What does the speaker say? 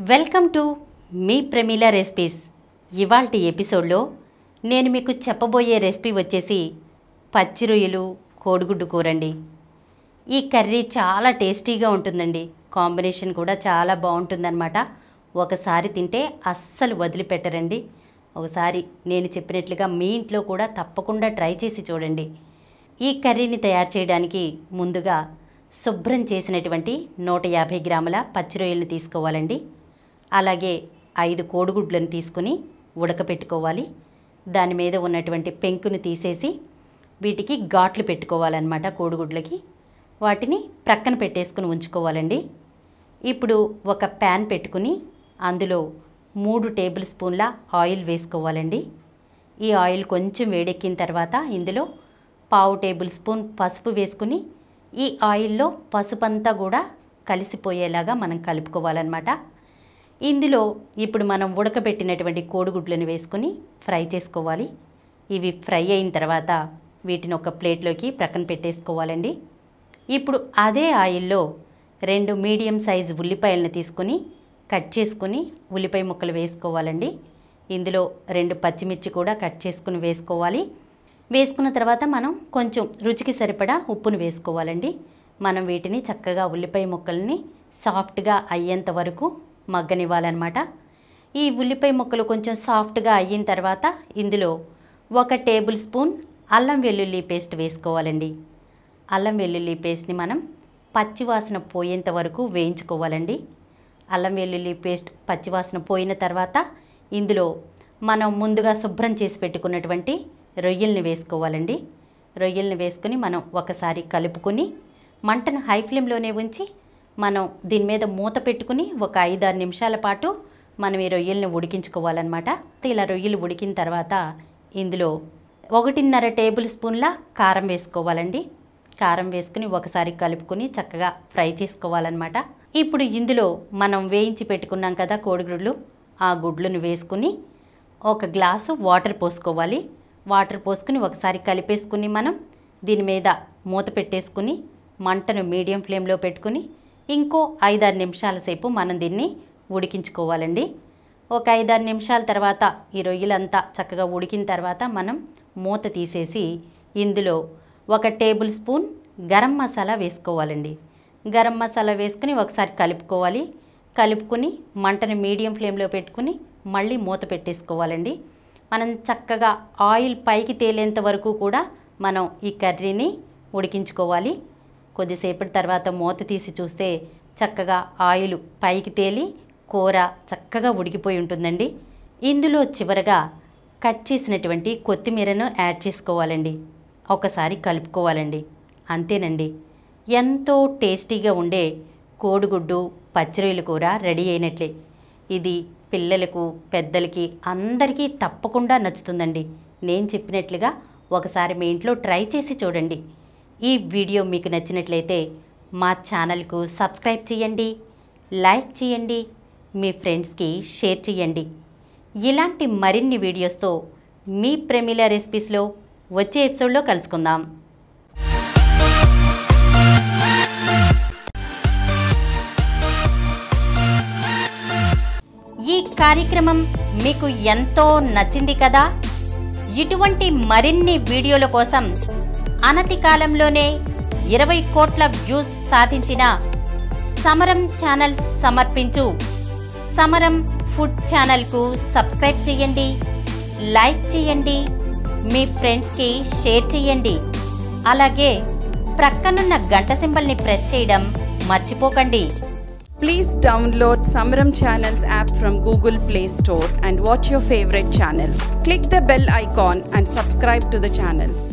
Welcome to me Pramila recipes. ఇవాల్టి ఎపిసోడ్లో నేను మీకు చెప్పబోయే రెసిపీ వచ్చేసి పచ్చి రొయ్యలు కోడిగుడ్డు కూరండి. ఈ కర్రీ చాలా టేస్టీగా ఉంటుందండి. కాంబినేషన్ కూడా చాలా బాగుంటుందన్నమాట. ఒకసారి తింటే అస్సలు వదిలిపెట్టరండి. ఒకసారి నేను చెప్పినట్లుగా మీ ఇంట్లో కూడా తప్పకుండా ట్రై చేసి చూడండి. ఈ కర్రీని తయారు చేయడానికి ముందుగా శుభ్రం చేసినటువంటి 150 గ్రాముల పచ్చి రొయ్యలను తీసుకోవాలండి. అలాగే 5 కోడిగుడ్లను తీసుకుని ఉడకపెట్టుకోవాలి. దాని మీద ఉన్నటువంటి పెంకును తీసేసి వీటికి ఘాట్లు పెట్టుకోవాలన్నమాట. కోడిగుడ్లకి వాటిని ప్రక్కన పెట్టేసుకుని ఉంచుకోవాలండి. ఇప్పుడు ఒక ప్యాన్ పెట్టుకుని అందులో 3 టేబుల్ స్పూన్ల ఆయిల్ వేసుకోవాలండి. ఈ ఆయిల్ కొంచెం వేడెక్కిన తర్వాత ఇందులో 1/2 టేబుల్ స్పూన్ పసుపు వేసుకుని ఈ ఆయిల్లో పసుపు అంతా కూడా కలిసిపోయేలాగా మనం కలుపుకోవాలన్నమాట. ఇందులో ఇప్పుడు మనం ఉడకబెట్టినటువంటి కోడిగుడ్లను వేసుకుని ఫ్రై చేసుకోవాలి. ఇవి ఫ్రై అయిన తర్వాత వీటిని ఒక ప్లేట్లోకి ప్రక్కన పెట్టేసుకోవాలండి. ఇప్పుడు అదే ఆయిల్లో 2 మీడియం సైజు ఉల్లిపాయలను తీసుకుని కట్ చేసుకుని ఉల్లిపాయ ముక్కలు వేసుకోవాలండి. ఇందులో 2 పచ్చిమిర్చి కూడా కట్ చేసుకుని వేసుకోవాలి. వేసుకున్న తర్వాత మనం కొంచెం రుచికి సరిపడా ఉప్పును వేసుకోవాలండి. మనం వీటిని చక్కగా ఉల్లిపాయ ముక్కల్ని సాఫ్ట్గా అయ్యేంత వరకు మగ్గనివ్వాలన్నమాట. ఈ ఉల్లిపాయ ముక్కలు కొంచెం సాఫ్ట్గా అయిన తర్వాత ఇందులో 1 టేబుల్ స్పూన్ అల్లం వెల్లుల్లి పేస్ట్ వేసుకోవాలండి. అల్లం వెల్లుల్లి పేస్ట్ని మనం పచ్చివాసన పోయేంత వరకు వేయించుకోవాలండి. అల్లం వెల్లుల్లి పేస్ట్ పచ్చివాసన పోయిన తర్వాత ఇందులో మనం ముందుగా శుభ్రం చేసి పెట్టుకున్నటువంటి రొయ్యల్ని వేసుకోవాలండి. రొయ్యల్ని వేసుకుని మనం ఒకసారి కలుపుకొని మంటను హై ఫ్లేమ్లోనే ఉంచి మనం దీని మీద మూత పెట్టుకుని ఒక 5-6 నిమిషాల పాటు మనం ఈ రొయ్యల్ని ఉడికించుకోవాలన్నమాట. ఇలా రొయ్యలు ఉడికిన తర్వాత ఇందులో 1.5 టేబుల్ స్పూన్ల కారం వేసుకోవాలండి. కారం వేసుకుని ఒకసారి కలుపుకొని చక్కగా ఫ్రై చేసుకోవాలన్నమాట. ఇప్పుడు ఇందులో మనం వేయించి పెట్టుకున్నాం కదా కోడిగుడ్లు, ఆ గుడ్లను వేసుకుని 1 గ్లాసు వాటర్ పోసుకోవాలి. వాటర్ పోసుకుని ఒకసారి కలిపేసుకుని మనం దీని మీద మూత పెట్టేసుకుని మంటను మీడియం ఫ్లేమ్లో పెట్టుకుని ఇంకో 5-6 నిమిషాల సేపు మనం దీన్ని ఉడికించుకోవాలండి. ఒక 5-6 నిమిషాల తర్వాత ఈ రొయ్యలంతా చక్కగా ఉడికిన తర్వాత మనం మూత తీసేసి ఇందులో 1 టేబుల్ స్పూన్ గరం మసాలా వేసుకోవాలండి. గరం మసాలా వేసుకుని ఒకసారి కలుపుకోవాలి. కలుపుకుని మంటను మీడియం ఫ్లేమ్లో పెట్టుకుని మళ్ళీ మూత పెట్టేసుకోవాలండి. మనం చక్కగా ఆయిల్ పైకి తేలేంత వరకు కూడా మనం ఈ కర్రీని ఉడికించుకోవాలి. కొద్దిసేపటి తర్వాత మూత తీసి చూస్తే చక్కగా ఆయిల్ పైకి తేలి కూర చక్కగా ఉడికిపోయి ఉంటుందండి. ఇందులో చివరగా కట్ చేసినటువంటి కొత్తిమీరను యాడ్ చేసుకోవాలండి. ఒకసారి కలుపుకోవాలండి. అంతేనండి, ఎంతో టేస్టీగా ఉండే కోడిగుడ్డు పచ్చి రొయ్యల కూర రెడీ అయినట్లే. ఇది పిల్లలకు పెద్దలకి అందరికీ తప్పకుండా నచ్చుతుందండి. నేను చెప్పినట్లుగా ఒకసారి మీ ఇంట్లో ట్రై చేసి చూడండి. ఈ వీడియో మీకు నచ్చినట్లయితే మా ఛానల్కు సబ్స్క్రైబ్ చేయండి, లైక్ చేయండి, మీ ఫ్రెండ్స్కి షేర్ చేయండి. ఇలాంటి మరిన్ని వీడియోస్తో మీ ప్రమీల రెసిపీస్లో వచ్చే ఎపిసోడ్లో కలుసుకుందాం. ఈ కార్యక్రమం మీకు ఎంతో నచ్చింది కదా. ఇటువంటి మరిన్ని వీడియోల కోసం అనతి కాలంలోనే 20 కోట్ల వ్యూస్ సాధించిన సమరం ఛానల్ సమర్పించు సమరం ఫుడ్ ఛానల్కు సబ్స్క్రైబ్ చేయండి, లైక్ చేయండి, మీ ఫ్రెండ్స్కి షేర్ చేయండి. అలాగే ప్రక్కనున్న గంట సింబల్ని ప్రెస్ చేయడం మర్చిపోకండి. Please download Samaram Channels app from Google Play Store and watch your favorite channels. Click the bell icon and subscribe to the channels.